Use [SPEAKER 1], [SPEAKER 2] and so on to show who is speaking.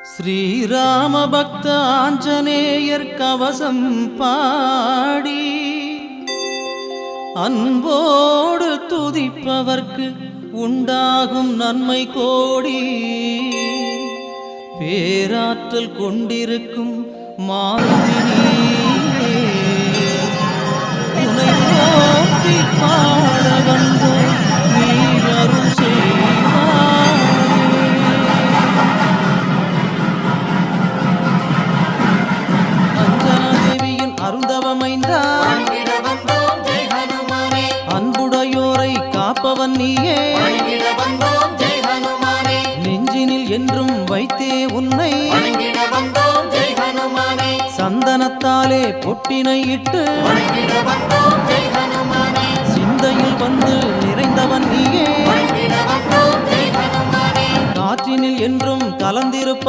[SPEAKER 1] ஸ்ரீராம பக்த ஆஞ்சநேயர் கவசம் பாடி அன்போடு துதிப்பவர்க்கு உண்டாகும் நன்மை கோடி. பேராற்றல் கொண்டிருக்கும் மாருதினி உனை போற்றி பாட வந்தோம் நீ அருள் செய்வாய். அஞ்சனாதேவியின் அருந்தவமைந்தா அன்புடையோரை காப்பவன் நீயே. நெஞ்சினில் என்றும் வைத்தே உன்னை சந்தனத்தாலே பொட்டினை இட்டு சிந்தையில் வந்து நிறைந்தவன் நீயே. காற்றினில் என்றும் கலந்திருப்ப